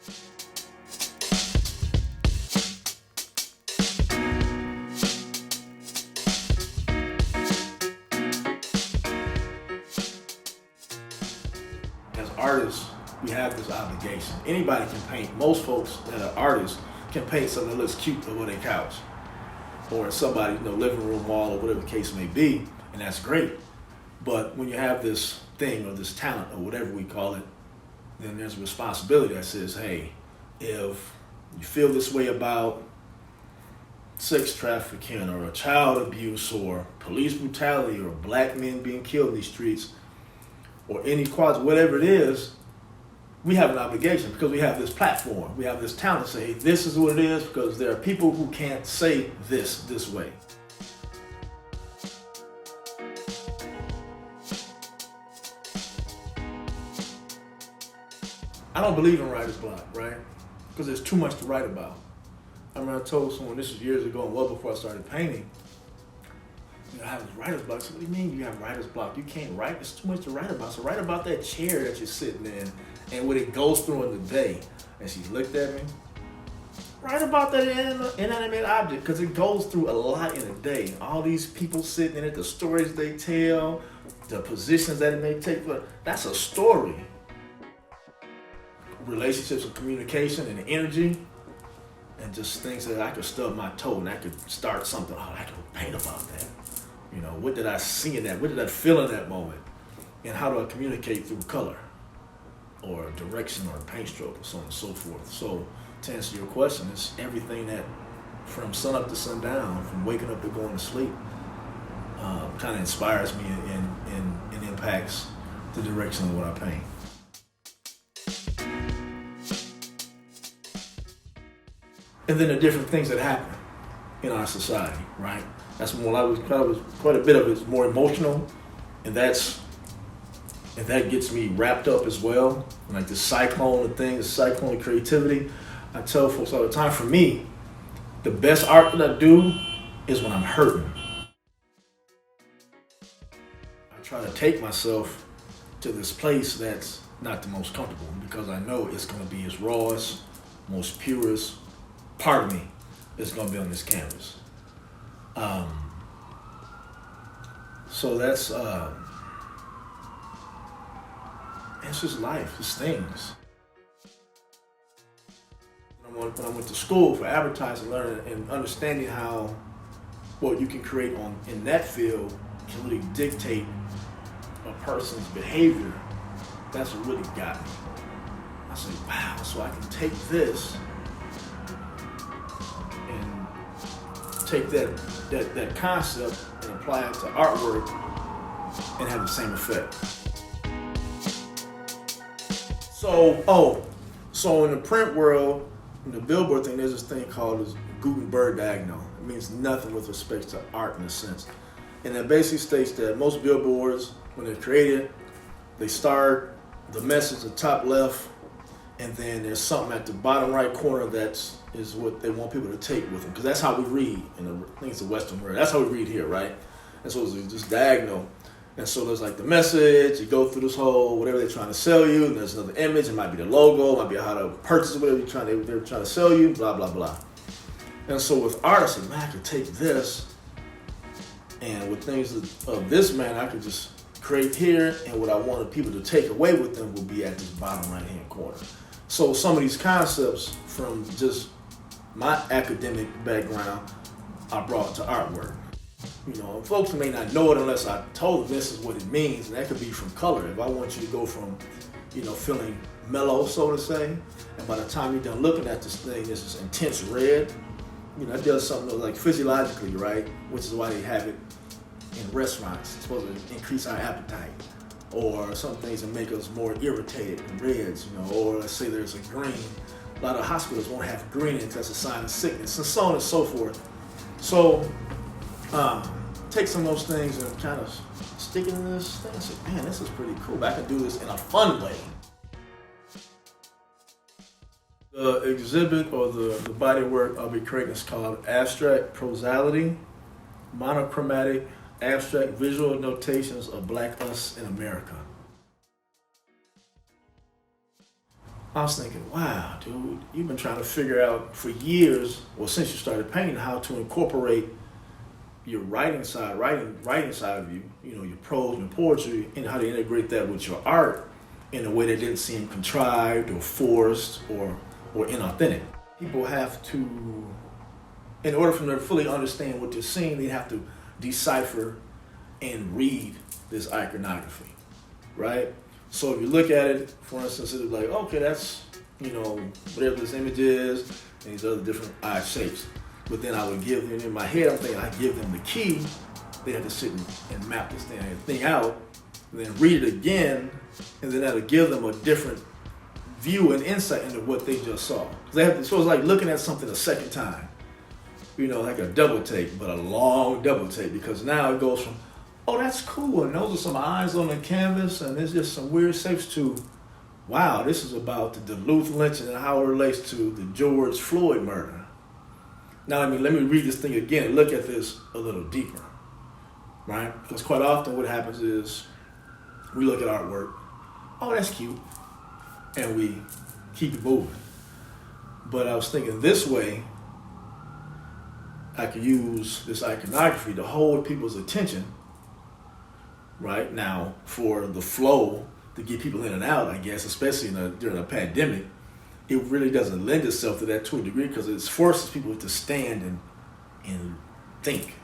As artists, we have this obligation. Anybody can paint. Most folks that are artists can paint something that looks cute over their couch or in somebody's living room wall or whatever the case may be, and that's great. But when you have this thing or this talent or whatever we call it, then there's a responsibility that says, hey, if you feel this way about sex trafficking or child abuse or police brutality or black men being killed in these streets or inequality, whatever it is, we have an obligation because we have this platform, we have this talent to say, hey, this is what it is, because there are people who can't say this way. I don't believe in writer's block, right? Because there's too much to write about. I remember I told someone, this was years ago and well before I started painting, I have this writer's block. So what do you mean you have writer's block? You can't write, there's too much to write about. So write about that chair that you're sitting in and what it goes through in the day. And she looked at me. Write about that inanimate object, because it goes through a lot in a day. All these people sitting in it, the stories they tell, the positions that it may take, that's a story. Relationships and communication and energy, and just things that I could stub my toe and I could start something. Oh, I could paint about that. What did I see in that? What did I feel in that moment? And how do I communicate through color or direction or a paint stroke or so on and so forth? So to answer your question, it's everything that from sun up to sundown, from waking up to going to sleep, kind of inspires me and impacts the direction of what I paint. And then the different things that happen in our society, right? That's more. I was quite a bit of it's more emotional, and that gets me wrapped up as well. Like the cyclone of things, the cyclone of creativity. I tell folks all the time, for me, the best art that I do is when I'm hurting. I try to take myself to this place that's not the most comfortable, because I know it's going to be its rawest, most purest part of me is going to be on this canvas. So that's it's just life, it's things. When I went to school for advertising, learning and understanding how what you can create in that field can really dictate a person's behavior, that's what really got me. I said, wow, so I can take this and take that concept and apply it to artwork and have the same effect. So in the print world, in the billboard thing, there's this thing called this Gutenberg diagonal. It means nothing with respect to art in a sense. And that basically states that most billboards, when they're created, they start the message at the top left, and then there's something at the bottom right corner is what they want people to take with them, because that's how we read in I think it's the Western world. That's how we read here, right? And so it's just diagonal. And so there's like the message, you go through this whole, whatever they're trying to sell you, and there's another image, it might be the logo, it might be how to purchase whatever they're trying to sell you, blah, blah, blah. And so with art, I said, man, I could take this, and with things of this man, I could just create here, and what I wanted people to take away with them would be at this bottom right-hand corner. So some of these concepts from just my academic background, I brought to artwork. Folks may not know it unless I told them this is what it means, and that could be from color. If I want you to go from, feeling mellow, so to say, and by the time you're done looking at this thing, this is intense red, it does something like physiologically, right? Which is why they have it in restaurants. It's supposed to increase our appetite. Or some things that make us more irritated, reds, or let's say there's a green. A lot of hospitals won't have green because that's a sign of sickness, and so on and so forth. So, take some of those things and kind of stick it in this thing and say, man, this is pretty cool, but I can do this in a fun way. The exhibit or the body work I'll be creating is called AbstractProseality, Monochromatic Abstract Visual Notations of Black Us in America. I was thinking, wow, dude, you've been trying to figure out for years, well, since you started painting, how to incorporate your writing side of you, your prose and poetry, and how to integrate that with your art in a way that didn't seem contrived or forced or inauthentic. People have to, in order for them to fully understand what they're seeing, they have to decipher and read this iconography, right? So if you look at it, for instance, it's like, okay, that's, whatever this image is, and these other different eye shapes. But then I would give them, in my head, I'm thinking I give them the key. They have to sit and map this thing out, and then read it again, and then that'll give them a different view and insight into what they just saw. So it's like looking at something a second time, like a double take, but a long double take, because now it goes from, oh, that's cool, and those are some eyes on the canvas, and there's just some weird shapes, to, wow, this is about the Duluth lynching and how it relates to the George Floyd murder. Now, let me read this thing again and look at this a little deeper, right? Because quite often what happens is we look at artwork, oh, that's cute, and we keep it moving. But I was thinking this way, I could use this iconography to hold people's attention, right? Now, for the flow, to get people in and out, I guess, especially during a pandemic, it really doesn't lend itself to that to a degree, because it forces people to stand and think.